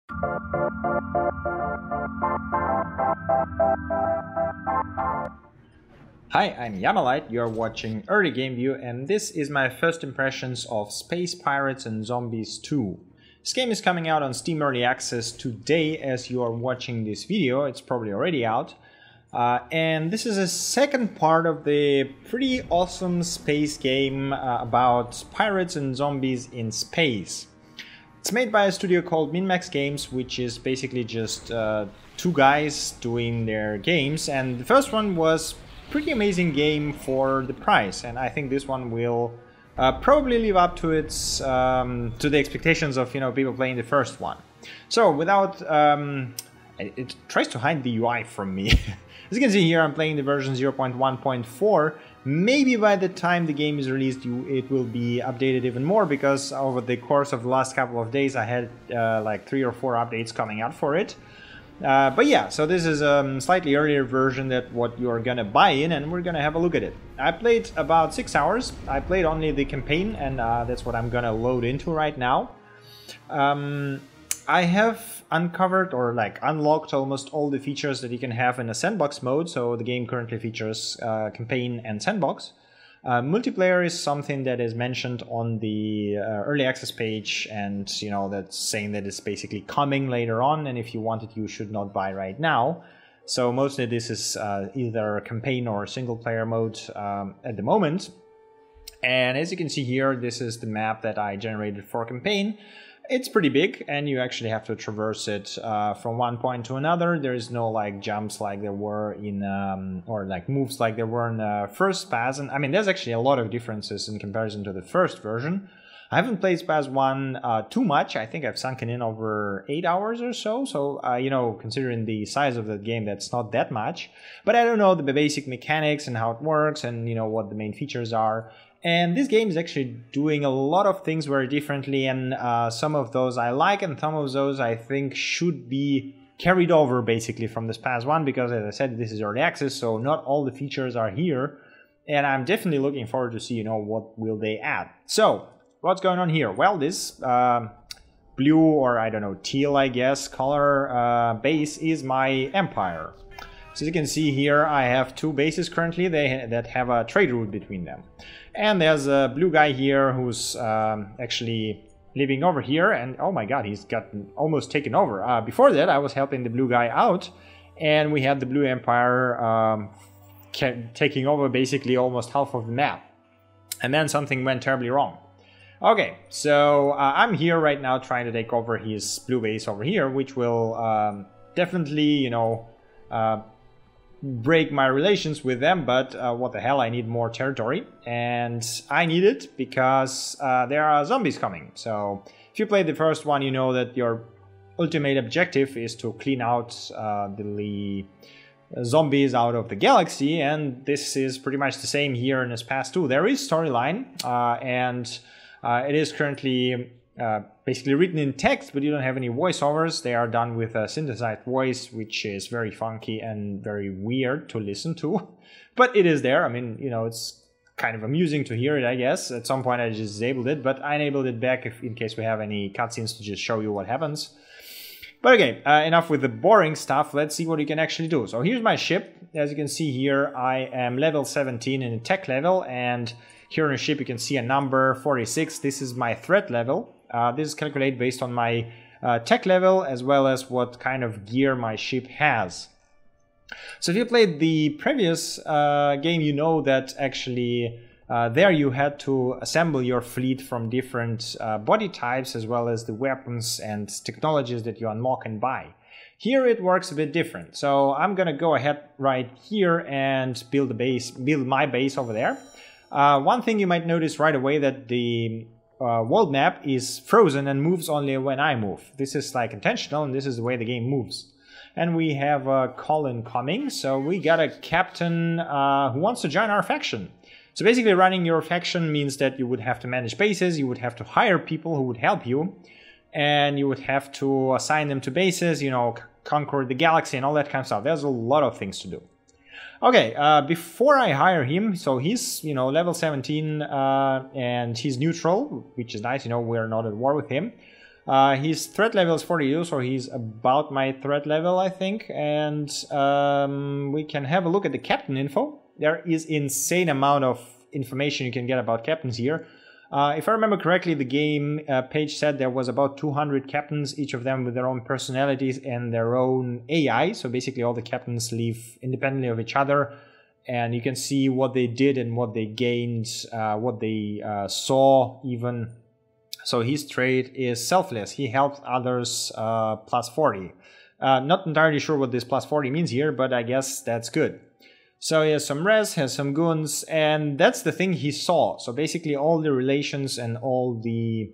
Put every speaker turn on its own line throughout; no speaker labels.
Hi, I'm Yamalite, you're watching Early Game View, and this is my first impressions of Space Pirates and Zombies 2. This game is coming out on Steam Early Access today as you are watching this video. It's probably already out. And this is a second part of the pretty awesome space game about pirates and zombies in space. It's made by a studio called MinMax Games, which is basically just two guys doing their games, and the first one was pretty amazing game for the price, and I think this one will probably live up to its to the expectations of people playing the first one. So without it tries to hide the UI from me. As you can see here, I'm playing the version 0.1.4. Maybe by the time the game is released, it will be updated even more, because over the course of the last couple of days I had like 3 or 4 updates coming out for it. But yeah, so this is a slightly earlier version than what you're gonna buy in, and we're gonna have a look at it. I played about 6 hours. I played only the campaign, and that's what I'm gonna load into right now. I have uncovered or unlocked almost all the features that you can have in a sandbox mode, so the game currently features campaign and sandbox. Multiplayer is something that is mentioned on the early access page, and that's saying that it's basically coming later on, and if you want it you should not buy right now. So mostly this is either campaign or single player mode at the moment. And as you can see here, this is the map that I generated for campaign. It's pretty big, and you actually have to traverse it from one point to another. There is no jumps like there were in or moves like there were in the first SPAZ. And I mean, there's actually a lot of differences in comparison to the first version. I haven't played SPAZ 1 too much. I think I've sunken in over 8 hours or so. So considering the size of the game, that's not that much. But I don't know the basic mechanics and how it works, and what the main features are. And this game is actually doing a lot of things very differently, and some of those I like, and some of those I think should be carried over basically from the SPAZ 1, because as I said, this is early access, so not all the features are here, and I'm definitely looking forward to see what will they add. So what's going on here? Well, this blue, or I don't know, teal I guess, color base is my empire. So as you can see here, I have 2 bases currently that have a trade route between them. And there's a blue guy here who's actually living over here, and oh my god, he's gotten almost taken over. Before that, I was helping the blue guy out, and we had the blue empire taking over basically almost half of the map. And then something went terribly wrong. Okay, so I'm here right now trying to take over his blue base over here, which will definitely, break my relations with them, but what the hell, I need more territory, and I need it because there are zombies coming. So if you played the first one, you know that your ultimate objective is to clean out the zombies out of the galaxy, and this is pretty much the same here in SPAZ 2. There is storyline, and it is currently basically written in text, but you don't have any voiceovers. They are done with a synthesized voice, which is very funky and very weird to listen to. But it is there. I mean, it's kind of amusing to hear it, I guess. At some point I just disabled it, but I enabled it back in case we have any cutscenes to just show you what happens. But okay, enough with the boring stuff. Let's see what you can actually do. So here's my ship. As you can see here, I am level 17 in the tech level, and here on the ship you can see a number 46. This is my threat level. This is calculated based on my tech level, as well as what kind of gear my ship has. So if you played the previous game, you know that actually there you had to assemble your fleet from different body types, as well as the weapons and technologies that you unlock and buy. Here it works a bit different. So I'm gonna go ahead right here and build my base over there. One thing you might notice right away, that the world map is frozen and moves only when I move. This is intentional, and this is the way the game moves. And we have a call-in coming, so we got a captain who wants to join our faction. So basically running your faction means that you would have to manage bases, you would have to hire people who would help you, and you would have to assign them to bases, conquer the galaxy and all that kind of stuff. There's a lot of things to do. Okay, before I hire him, so he's, level 17 and he's neutral, which is nice, we're not at war with him. His threat level is 42, so he's about my threat level, I think. And we can have a look at the captain info. There is insane amount of information you can get about captains here. If I remember correctly, the game page said there was about 200 captains, each of them with their own personalities and their own AI. So basically all the captains live independently of each other. And you can see what they did and what they gained, what they saw even. So his trait is selfless. He helps others plus 40. Not entirely sure what this plus 40 means here, but I guess that's good. So he has some res, has some goons, and that's the thing he saw. So basically all the relations and all the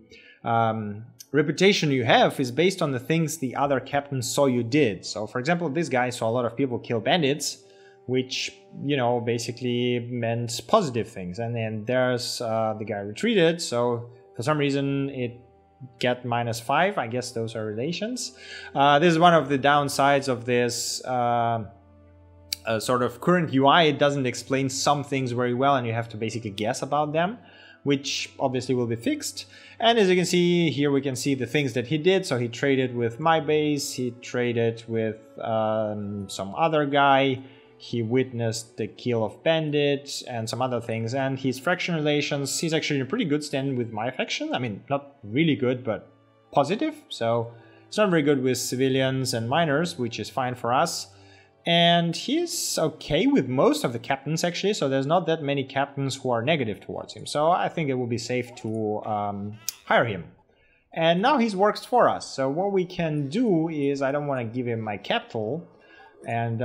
reputation you have is based on the things the other captains saw you did. So for example, this guy saw a lot of people kill bandits, which, you know, basically meant positive things. And then there's the guy retreated, so for some reason it get -5. I guess those are relations. This is one of the downsides of this sort of current UI. It doesn't explain some things very well and you have to basically guess about them, which obviously will be fixed. And as you can see here, we can see the things that he did. So he traded with my base, he traded with some other guy, he witnessed the kill of bandits and some other things. And his faction relations, he's actually in a pretty good stand with my faction. I mean, not really good, but positive. So it's not very good with civilians and miners, which is fine for us. And he's okay with most of the captains, actually, so there's not that many captains who are negative towards him. So I think it will be safe to hire him. And now he works for us. So what we can do is, I don't want to give him my capital. And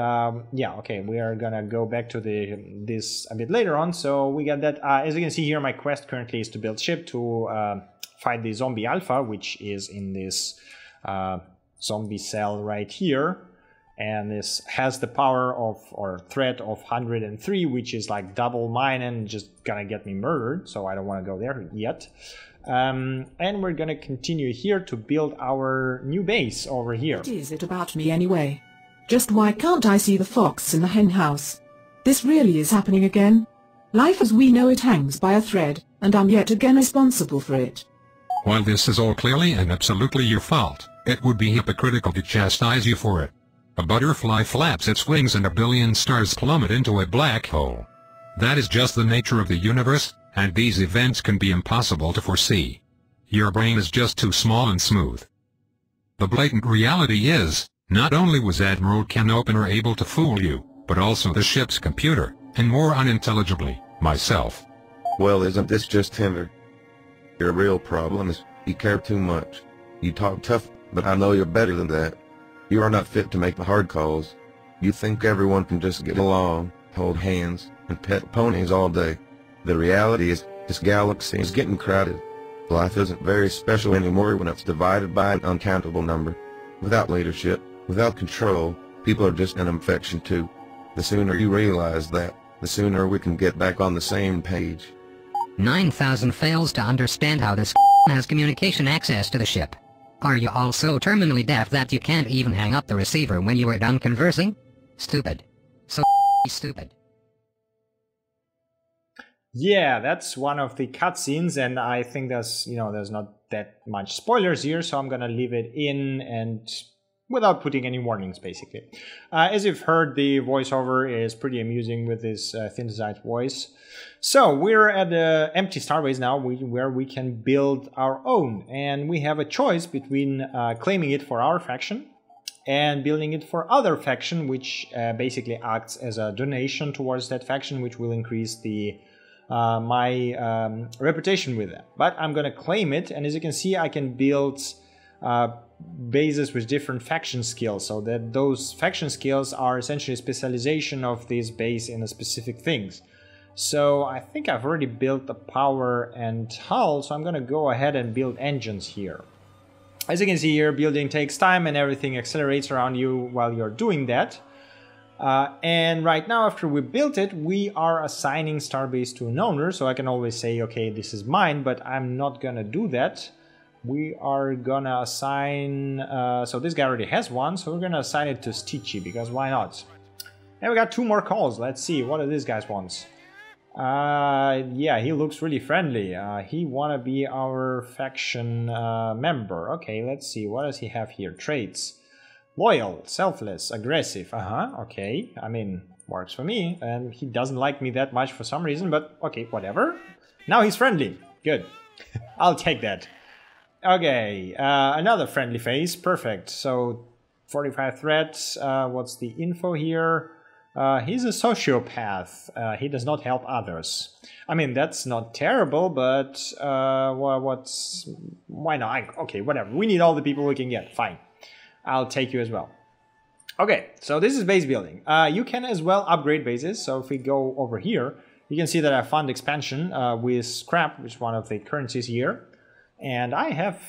yeah, okay, we are gonna go back to this a bit later on. So we got that. As you can see here, my quest currently is to build ship to fight the zombie alpha, which is in this zombie cell right here. And this has the power of, or threat of 103, which is like double mine and just gonna get me murdered. So I don't want to go there yet. And we're gonna continue here to build our new base over here.
What is it about me anyway? Just why can't I see the fox in the hen house? This really is happening again. Life as we know it hangs by a thread, and I'm yet again responsible for it.
While this is all clearly and absolutely your fault, it would be hypocritical to chastise you for it. A butterfly flaps its wings and a billion stars plummet into a black hole. That is just the nature of the universe, and these events can be impossible to foresee. Your brain is just too small and smooth. The blatant reality is, not only was Admiral Ken Opener able to fool you, but also the ship's computer, and more unintelligibly, myself.
Well, isn't this just Tinder? Your real problem is, you care too much. You talk tough, but I know you're better than that. You are not fit to make the hard calls. You think everyone can just get along, hold hands, and pet ponies all day. The reality is, this galaxy is getting crowded. Life isn't very special anymore when it's divided by an uncountable number. Without leadership, without control, people are just an infection too. The sooner you realize that, the sooner we can get back on the same page.
9000 fails to understand how this has communication access to the ship. Are you all so terminally deaf that you can't even hang up the receiver when you are done conversing? Stupid. So stupid.
Yeah, that's one of the cutscenes, and I think there's not that much spoilers here, so I'm gonna leave it in and without putting any warnings, basically. As you've heard, the voiceover is pretty amusing with this synthesized voice. So we're at the empty starbase now, where we can build our own, and we have a choice between claiming it for our faction and building it for other faction, which basically acts as a donation towards that faction, which will increase the my reputation with them. But I'm gonna claim it, and as you can see, I can build bases with different faction skills, so that those faction skills are essentially a specialization of this base in a specific things. So I think I've already built the power and hull, so I'm gonna go ahead and build engines here. As you can see here, building takes time and everything accelerates around you while you're doing that. And right now, after we built it, we are assigning starbase to an owner, so I can always say, okay, this is mine, but I'm not gonna do that. We are gonna assign, so this guy already has one, so we're gonna assign it to Stitchy, because why not? And we got 2 more calls. Let's see, what do these guys want? Yeah, he looks really friendly. He wanna be our faction member. Okay, let's see. What does he have here? Traits. Loyal, selfless, aggressive. Okay. I mean, works for me. And he doesn't like me that much for some reason, but okay, whatever. Now he's friendly. Good. I'll take that. Okay, another friendly face. Perfect. So, 45 threats. What's the info here? He's a sociopath. He does not help others. I mean, that's not terrible, but why not? Okay, whatever. We need all the people we can get. Fine. I'll take you as well. Okay, so this is base building. You can as well upgrade bases. So if we go over here, you can see that I fund expansion with scrap, which is one of the currencies here. And I have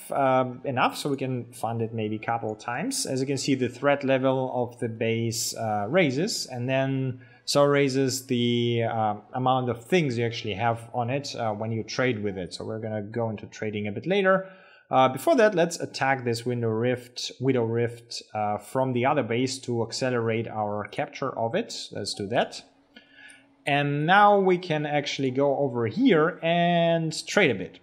enough, so we can fund it maybe a couple of times. As you can see, the threat level of the base raises, and then so raises the amount of things you actually have on it when you trade with it. So we're gonna go into trading a bit later. Before that, let's attack this Widow Rift from the other base to accelerate our capture of it. Let's do that. And now we can actually go over here and trade a bit.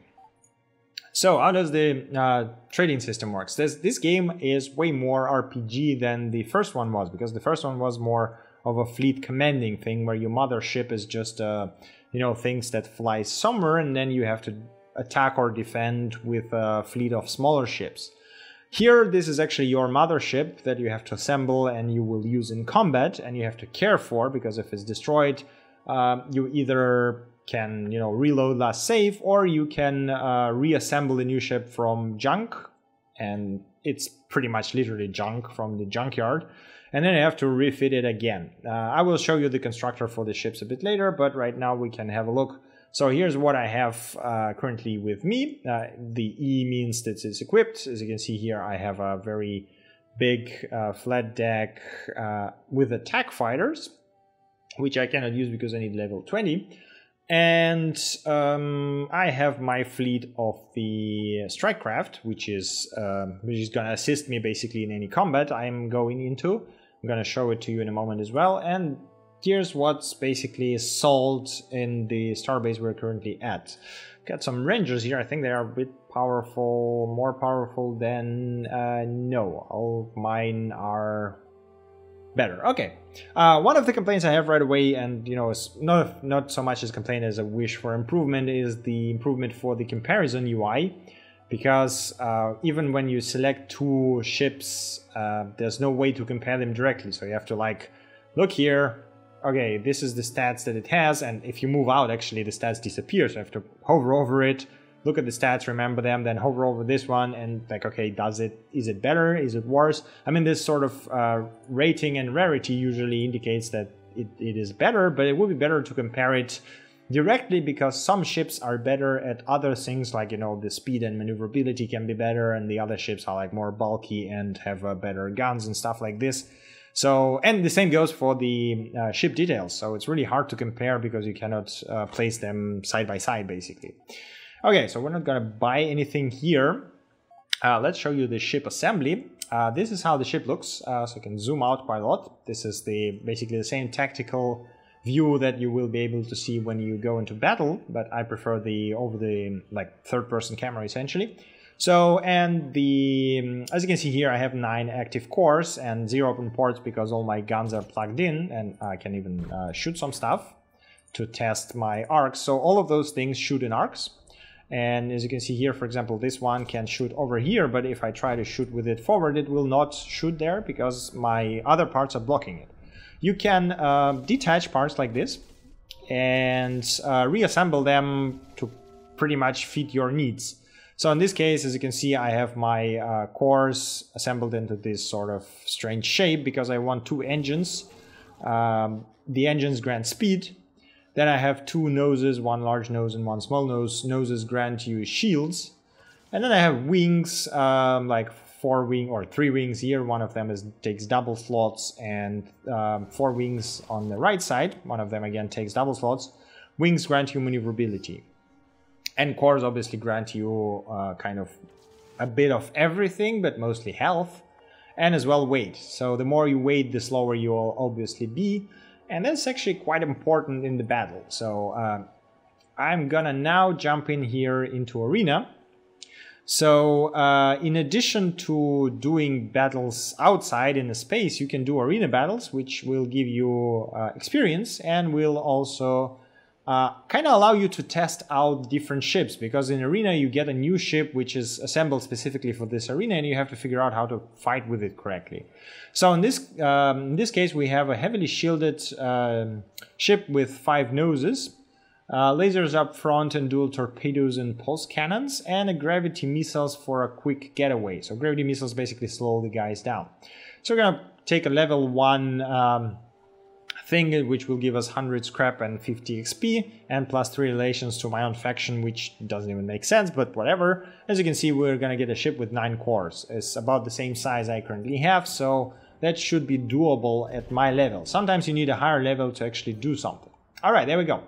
So how does the trading system works? This game is way more RPG than the first one was, because the first one was more of a fleet commanding thing where your mothership is just things that fly somewhere, and then you have to attack or defend with a fleet of smaller ships. Here, this is actually your mothership that you have to assemble and you will use in combat, and you have to care for, because if it's destroyed, you either can reload last save, or you can reassemble a new ship from junk, and it's pretty much literally junk from the junkyard, and then you have to refit it again. I will show you the constructor for the ships a bit later, but right now we can have a look. So here's what I have currently with me. The E means that it's equipped. As you can see here, I have a very big flat deck with attack fighters, which I cannot use because I need level 20. And I have my fleet of the strike craft, which is gonna assist me basically in any combat I'm going into. I'm gonna show it to you in a moment as well. And here's what's basically sold in the starbase we're currently at. Got some rangers here. I think they are a bit powerful, more powerful than no. All of mine are better. Okay. One of the complaints I have right away, and it's not so much as a complaint as a wish for improvement, is the improvement for the comparison UI, because even when you select two ships, there's no way to compare them directly. So you have to look here. Okay, this is the stats that it has, and if you move out, actually the stats disappear. So you have to hover over it, look at the stats, remember them, then hover over this one, and okay, is it better? Is it worse? I mean, this sort of rating and rarity usually indicates that it is better, but it would be better to compare it directly, because some ships are better at other things, like the speed and maneuverability can be better, and the other ships are more bulky and have better guns and stuff like this. So, and the same goes for the ship details. So it's really hard to compare because you cannot place them side by side, basically. Okay, so we're not gonna buy anything here. Let's show you the ship assembly. This is how the ship looks. So you can zoom out quite a lot. This is basically the same tactical view that you will be able to see when you go into battle, but I prefer over the third-person camera essentially. So, and as you can see here, I have 9 active cores and 0 open ports because all my guns are plugged in, and I can even shoot some stuff to test my arcs. So all of those things shoot in arcs. And as you can see here, for example, this one can shoot over here, but if I try to shoot with it forward, it will not shoot there because my other parts are blocking it. You can detach parts like this and reassemble them to pretty much fit your needs. So in this case, as you can see, I have my cores assembled into this sort of strange shape because I want 2 engines. The engines grant speed. Then I have 2 noses, 1 large nose and 1 small nose. Noses grant you shields. And then I have wings, like 4 wing or 3 wings here. One of them takes double slots, and 4 wings on the right side. One of them again takes double slots. Wings grant you maneuverability. And cores obviously grant you kind of a bit of everything, but mostly health, and as well weight. So the more you weight, the slower you will obviously be. And that's actually quite important in the battle. So I'm gonna now jump in here into arena. So in addition to doing battles outside in the space, you can do arena battles, which will give you experience and will also kind of allow you to test out different ships, because in arena you get a new ship which is assembled specifically for this arena, and you have to figure out how to fight with it correctly. So in this case we have a heavily shielded ship with 5 noses. Lasers up front and dual torpedoes and pulse cannons, and a gravity missiles for a quick getaway. So gravity missiles basically slow the guys down. So we're gonna take a level 1 thing, which will give us 100 scrap and 50 XP, and plus 3 relations to my own faction, which doesn't even make sense, but whatever. As you can see, we're gonna get a ship with 9 cores. It's about the same size I currently have, so that should be doable at my level. Sometimes you need a higher level to actually do something. Alright, there we go.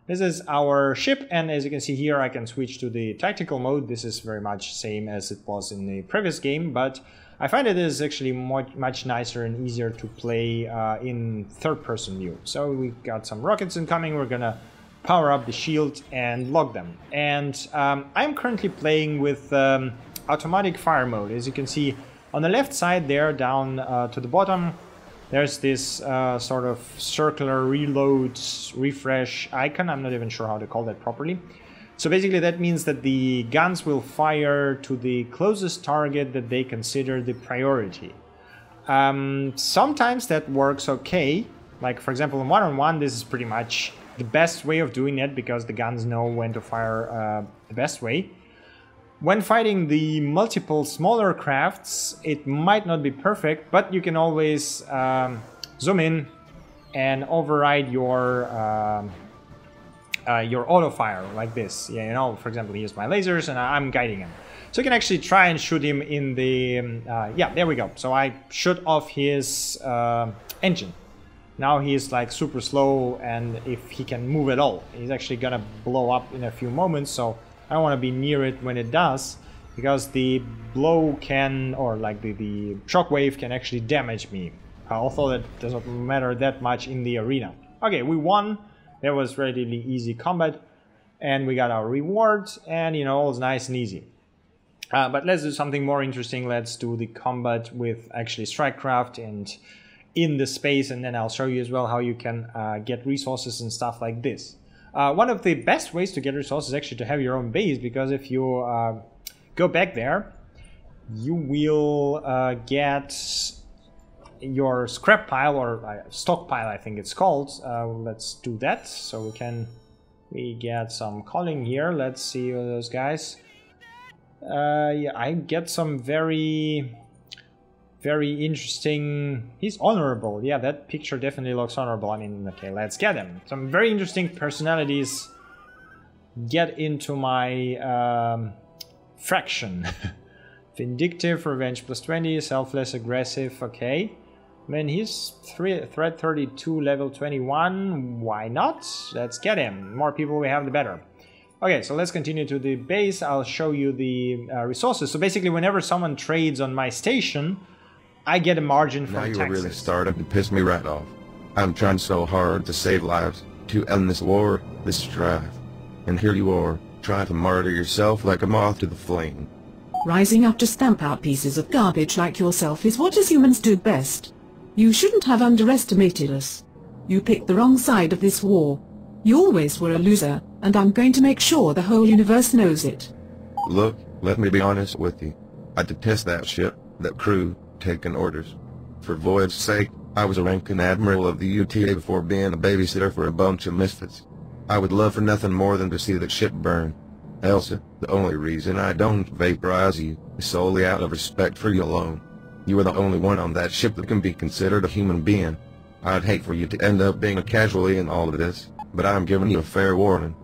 This is our ship, and as you can see here, I can switch to the tactical mode. This is very much same as it was in the previous game, but I find it is actually much nicer and easier to play in third-person view. So we got some rockets incoming. We're gonna power up the shield and lock them. And I'm currently playing with automatic fire mode. As you can see on the left side there, down to the bottom, there's this sort of circular reload refresh icon. I'm not even sure how to call that properly. So basically that means that the guns will fire to the closest target that they consider the priority. Sometimes that works okay. Like for example in one-on-one, this is pretty much the best way of doing it, because the guns know when to fire the best way. When fighting the multiple smaller crafts, it might not be perfect, but you can always zoom in and override your auto fire like this. Yeah, you know, for example, here's my lasers and I'm guiding him. So you can actually try and shoot him in the... yeah, there we go. So I shoot off his engine. Now he's like super slow, and if he can move at all, he's actually gonna blow up in a few moments, so I don't want to be near it when it does, because the blow can, or like the shockwave can actually damage me, although that doesn't matter that much in the arena. Okay, we won. That was relatively easy combat, and we got our reward, and you know, it was nice and easy. But let's do something more interesting. Let's do the combat with actually strikecraft and in the space, and then I'll show you as well how you can get resources and stuff like this. One of the best ways to get resources is actually to have your own base, because if you go back there, you will get your scrap pile, or stockpile I think it's called. Let's do that. So we get some calling here. Let's see those guys. Yeah, I get some very interesting... He's honorable. Yeah, that picture definitely looks honorable. I mean, okay, let's get him. Some very interesting personalities get into my fraction. Vindictive, revenge plus 20, selfless, aggressive, okay. I mean, he's threat 32, level 21. Why not? Let's get him. The more people we have, the better. Okay, so let's continue to the base. I'll show you the resources. So basically, whenever someone trades on my station, I get a margin from taxes.
Now you're really starting to piss me right off. I'm trying so hard to save lives, to end this war, this strife. And here you are, trying to martyr yourself like a moth to the flame.
Rising up to stamp out pieces of garbage like yourself is what us humans do best. You shouldn't have underestimated us. You picked the wrong side of this war. You always were a loser, and I'm going to make sure the whole universe knows it.
Look, let me be honest with you. I detest that ship, that crew, taking orders. For voyage's sake, I was a ranking admiral of the UTA before being a babysitter for a bunch of misfits. I would love for nothing more than to see that ship burn. Elsa, the only reason I don't vaporize you is solely out of respect for you alone. You are the only one on that ship that can be considered a human being. I'd hate for you to end up being a casualty in all of this, but I'm giving you a fair warning.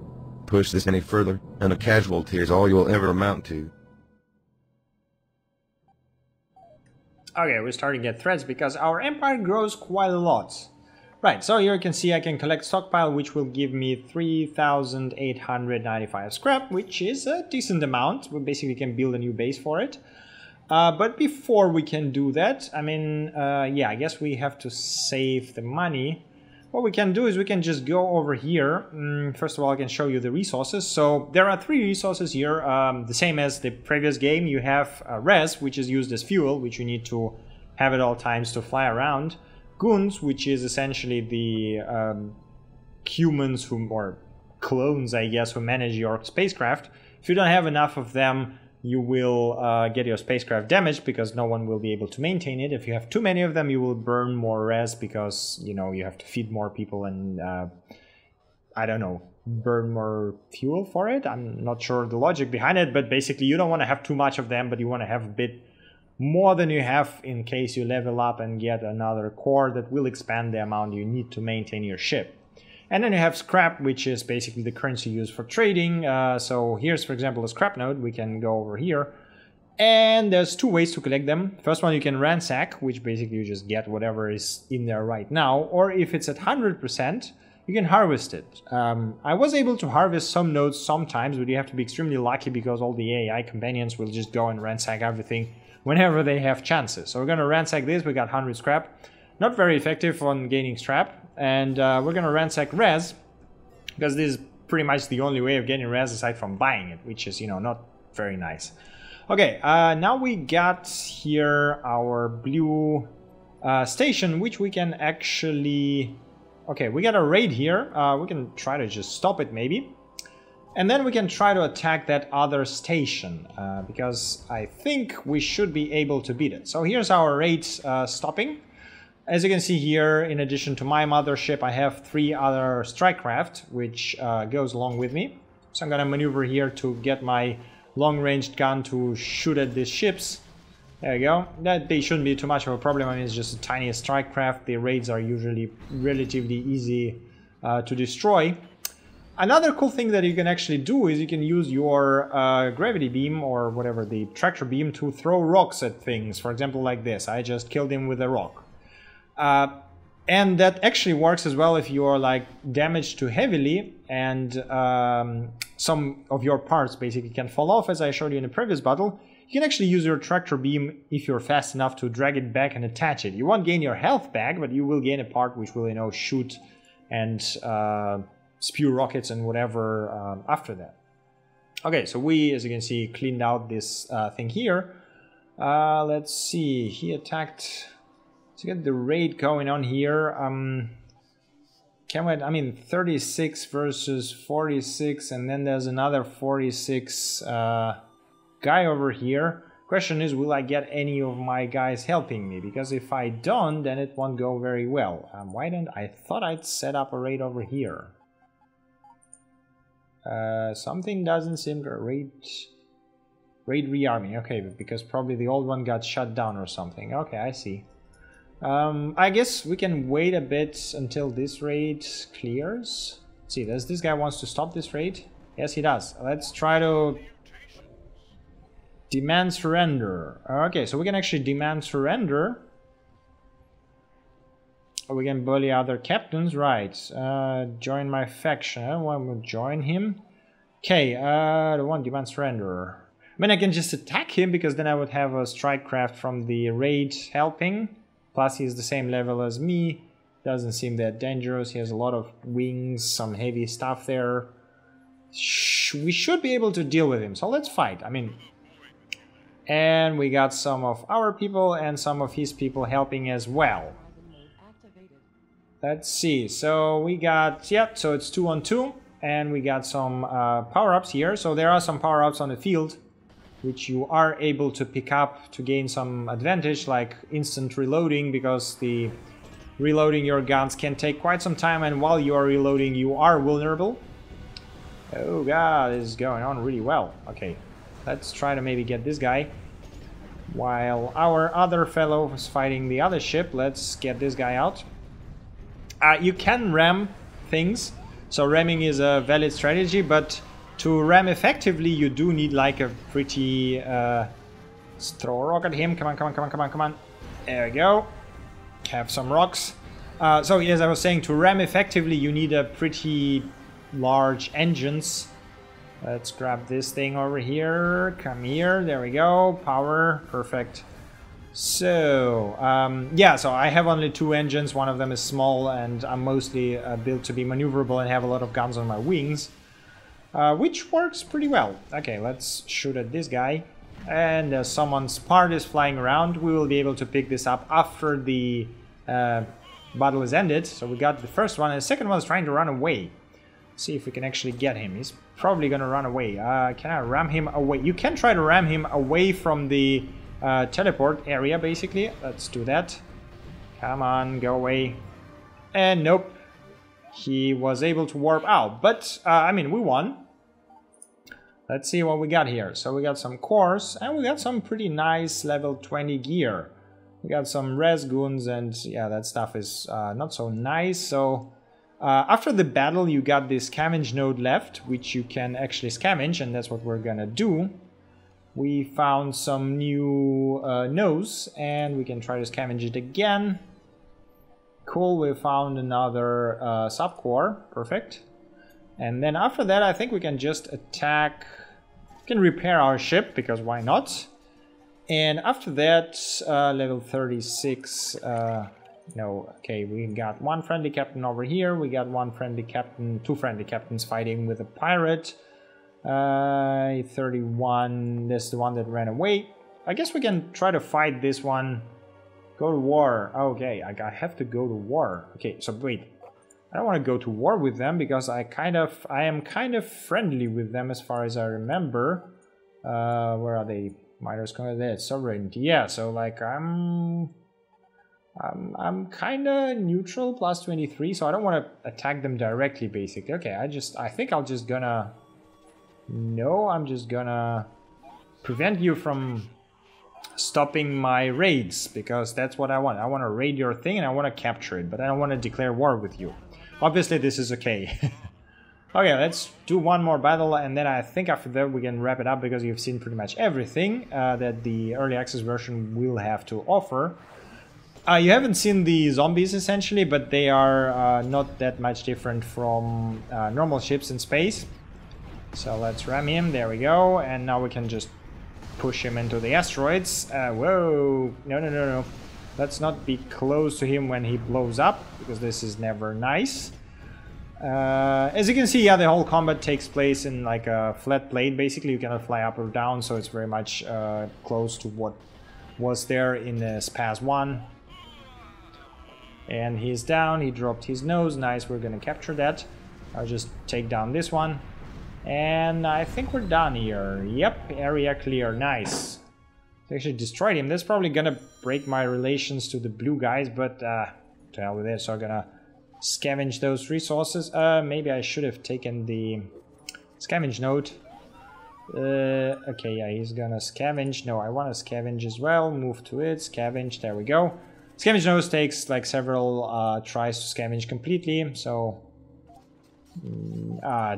Push this any further, and a casualty is all you'll ever amount to.
Okay, we're starting to get threats because our empire grows quite a lot. Right, so here you can see I can collect stockpile, which will give me 3,895 scrap, which is a decent amount. We basically can build a new base for it. But before we can do that, I mean, yeah, I guess we have to save the money. what we can do is we can just go over here. First of all, I can show you the resources. So there are 3 resources here, the same as the previous game. You have res, which is used as fuel, which you need to have at all times to fly around. Goons, which is essentially the humans who, or clones, I guess, who manage your spacecraft. If you don't have enough of them, you will get your spacecraft damaged because no one will be able to maintain it. If you have too many of them, you will burn more res because, you know, you have to feed more people and, I don't know, burn more fuel for it. I'm not sure the logic behind it, but basically you don't want to have too much of them, but you want to have a bit more than you have in case you level up and get another core that will expand the amount you need to maintain your ship. And then you have scrap, which is basically the currency used for trading. So here's, for example, a scrap node. We can go over here. And there's 2 ways to collect them. First one, you can ransack, which basically you just get whatever is in there right now. Or if it's at 100%, you can harvest it. I was able to harvest some nodes sometimes, but you have to be extremely lucky because all the AI companions will just go and ransack everything whenever they have chances. So we're going to ransack this. We got 100 scrap. Not very effective on gaining scrap. And we're gonna ransack res because this is pretty much the only way of getting res aside from buying it, which is, you know, not very nice. Okay, now we got here our blue station, which we can actually... Okay, we got a raid here. We can try to just stop it maybe. And then we can try to attack that other station because I think we should be able to beat it. So here's our raid stopping. As you can see here, in addition to my mothership, I have 3 other strike craft, which goes along with me. So I'm gonna maneuver here to get my long-ranged gun to shoot at these ships. There you go. That they shouldn't be too much of a problem. I mean, it's just the tiniest strike craft. The raids are usually relatively easy to destroy. Another cool thing that you can actually do is you can use your gravity beam or whatever, the tractor beam, to throw rocks at things. For example, like this. I just killed him with a rock. And that actually works as well if you are like damaged too heavily and some of your parts basically can fall off, as I showed you in the previous battle. You can actually use your tractor beam if you're fast enough to drag it back and attach it. You won't gain your health back, but you will gain a part which will, you know, shoot and spew rockets and whatever after that. Okay, so we, as you can see, cleaned out this thing here. Let's see, he attacked... To get the raid going on here, can we, I mean, 36 versus 46, and then there's another 46 guy over here. Question is, will I get any of my guys helping me? Because if I don't, then it won't go very well. Why don't I thought I'd set up a raid over here? Something doesn't seem to raid rearming. Okay, because probably the old one got shut down or something. Okay, I see. I guess we can wait a bit until this raid clears. Let's see, does this guy wants to stop this raid? Yes, he does. Let's try to demand surrender. Okay, so we can actually demand surrender. We can bully other captains, right? Join my faction. I want to join him. Okay, the one demand surrender. I mean, I can just attack him because then I would have a strike craft from the raid helping. Plus he's the same level as me, doesn't seem that dangerous, he has a lot of wings, some heavy stuff there. We should be able to deal with him, so let's fight, I mean... And we got some of our people and some of his people helping as well. Let's see, so we got, yeah, so it's 2-on-2, and we got some power-ups here. So there are some power-ups on the field, which you are able to pick up to gain some advantage, like instant reloading, because the reloading your guns can take quite some time, and while you are reloading you are vulnerable. Oh god, this is going on really well. Okay, let's try to maybe get this guy. While our other fellow is fighting the other ship, let's get this guy out. You can ram things, so ramming is a valid strategy, but to ram effectively, you do need like a pretty... throw a rock at him. Come on, come on, come on, come on, come on. There we go. Have some rocks. So as I was saying, to ram effectively, you need a pretty large engines. Let's grab this thing over here. Come here. There we go. Power. Perfect. So, yeah, so I have only 2 engines, one of them is small, and I'm mostly built to be maneuverable and have a lot of guns on my wings, which works pretty well. Okay, let's shoot at this guy, and someone's part is flying around. We will be able to pick this up after the battle is ended. So we got the first one, and the second one is trying to run away. See if we can actually get him. He's probably gonna run away. Can I ram him away? You can try to ram him away from the teleport area, basically. Let's do that. Come on, go away. And nope, he was able to warp out, but I mean, we won. Let's see what we got here. So we got some cores, and we got some pretty nice level 20 gear. We got some res goons, and yeah, that stuff is not so nice. So after the battle, you got this scavenge node left, which you can actually scavenge, and that's what we're gonna do. We found some new nose, and we can try to scavenge it again. Cool, we found another subcore. Perfect. And then after that, I think we can just attack... We can repair our ship, because why not? And after that, level 36... no, okay, we got 1 friendly captain over here. We got 1 friendly captain, 2 friendly captains fighting with a pirate. 31, that's the one that ran away. I guess we can try to fight this one. Go to war. Okay, I have to go to war. Okay, so wait. I don't want to go to war with them because I am kind of friendly with them as far as I remember. Where are they? Miners there, sovereignty. Yeah, so like I'm kind of neutral, plus 23, so I don't want to attack them directly, basically. Okay, I think I'm just gonna prevent you from stopping my raids, because that's what I want. I want to raid your thing and I want to capture it, but I don't want to declare war with you. Obviously, this is okay. Okay, let's do one more battle, and then I think after that we can wrap it up, because you've seen pretty much everything that the early access version will have to offer. You haven't seen the zombies, essentially, but they are not that much different from normal ships in space. So let's ram him, there we go, and now we can just push him into the asteroids. Whoa, no. Let's not be close to him when he blows up, because this is never nice. As you can see, yeah, the whole combat takes place in like a flat plate, basically. You cannot fly up or down, so it's very much close to what was there in the SPAZ 1. And he's down, he dropped his nose, nice, we're gonna capture that. I'll just take down this one. And I think we're done here. Yep, area clear, nice. I actually destroyed him. That's probably gonna break my relations to the blue guys, but to hell with it. So I'm gonna scavenge those resources. Maybe I should have taken the scavenge node. Okay, yeah, he's gonna scavenge. No, I want to scavenge as well. Move to it, scavenge, there we go. Scavenge node takes like several tries to scavenge completely, so...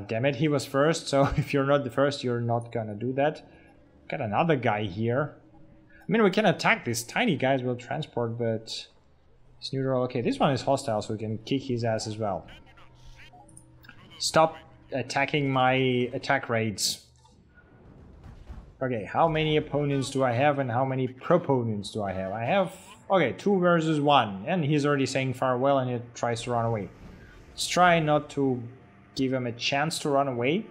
damn it, he was first, so if you're not the first, you're not gonna do that. Got another guy here. I mean, we can attack these tiny guys with transport, but it's neutral. Okay, this one is hostile, so we can kick his ass as well. Stop attacking my attack raids. Okay, how many opponents do I have and how many proponents do I have? I have, okay, 2 versus 1, and he's already saying farewell and he tries to run away. Let's try not to give him a chance to run away.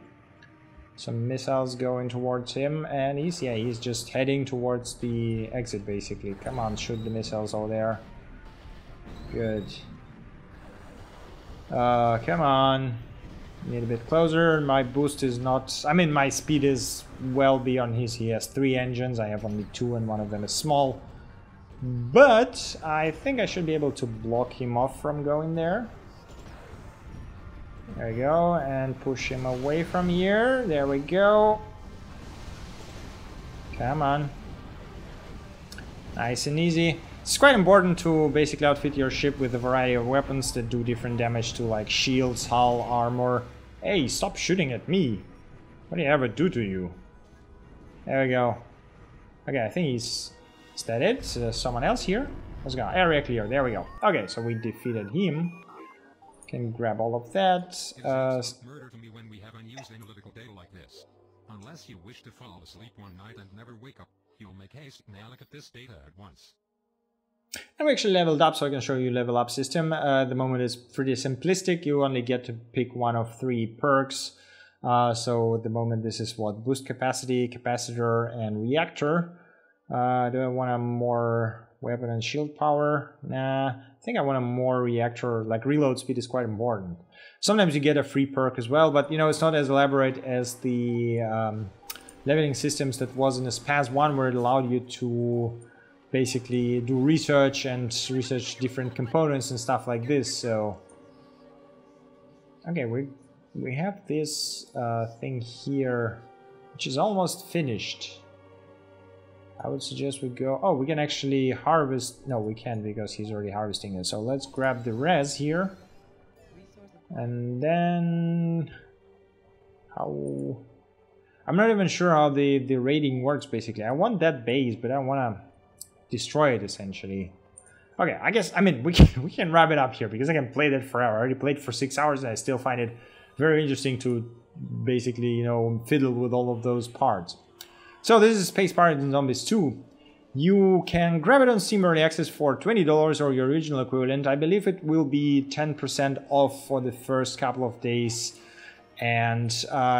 Some missiles going towards him, and he's just heading towards the exit, basically. Come on, shoot the missiles over there. Good. Come on. Need a bit closer. My boost is not... I mean, my speed is well beyond his. He has 3 engines. I have only 2, and one of them is small. But I think I should be able to block him off from going there. There we go, and push him away from here. There we go. Come on. Nice and easy. It's quite important to basically outfit your ship with a variety of weapons that do different damage to, like, shields, hull, armor. Hey, stop shooting at me. What did I ever do to you? There we go. Okay, I think he's... Is that it? Someone else here? Let's go. Area clear. There we go. Okay, so we defeated him. Can grab all of that.
Murder to me when we have unused analytical data like this. Unless you wish to fall asleep one night and never wake up. You'll make haste now. Look at this data at once.
And we actually leveled up, so I can show you level up system. At the moment it's pretty simplistic. You only get to pick one of 3 perks. So at the moment this is what? Boost capacity, capacitor, and reactor. Do I want a more weapon and shield power? Nah, I think I want a more reactor, like reload speed is quite important. Sometimes you get a free perk as well, but you know, it's not as elaborate as the leveling systems that was in the SPAZ 1, where it allowed you to basically do research and research different components and stuff like this. So okay, we have this thing here which is almost finished. I would suggest we go... Oh, we can actually harvest... No, we can't because he's already harvesting it. So let's grab the res here. And then... How... I'm not even sure how the raiding works, basically. I want that base, but I want to destroy it, essentially. Okay, I guess... I mean, we can wrap it up here because I can play that forever. I already played for 6 hours and I still find it very interesting to basically, you know, fiddle with all of those parts. So this is Space Pirates and Zombies 2. You can grab it on Steam Early Access for $20 or your original equivalent. I believe it will be 10% off for the first couple of days. And,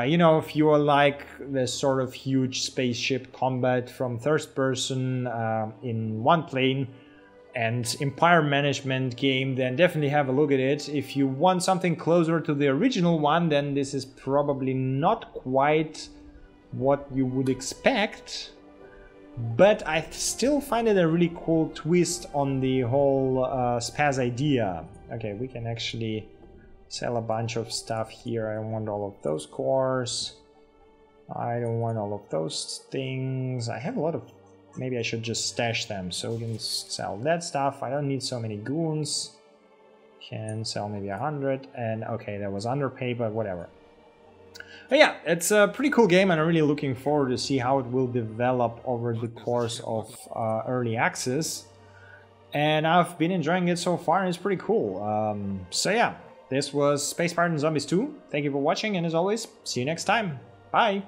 you know, if you are like the sort of huge spaceship combat from third person in one plane and empire management game, then definitely have a look at it. If you want something closer to the original one, then this is probably not quite what you would expect, but I still find it a really cool twist on the whole SPAZ idea. Okay, we can actually sell a bunch of stuff here. I don't want all of those cores. I don't want all of those things. I have a lot of... Maybe I should just stash them, so we can sell that stuff. I don't need so many goons. Can sell maybe 100, and okay, that was underpay, but whatever. But yeah, it's a pretty cool game, and I'm really looking forward to see how it will develop over the course of early access. And I've been enjoying it so far, and it's pretty cool. So yeah, this was Space Pirates and Zombies 2. Thank you for watching, and as always, see you next time. Bye!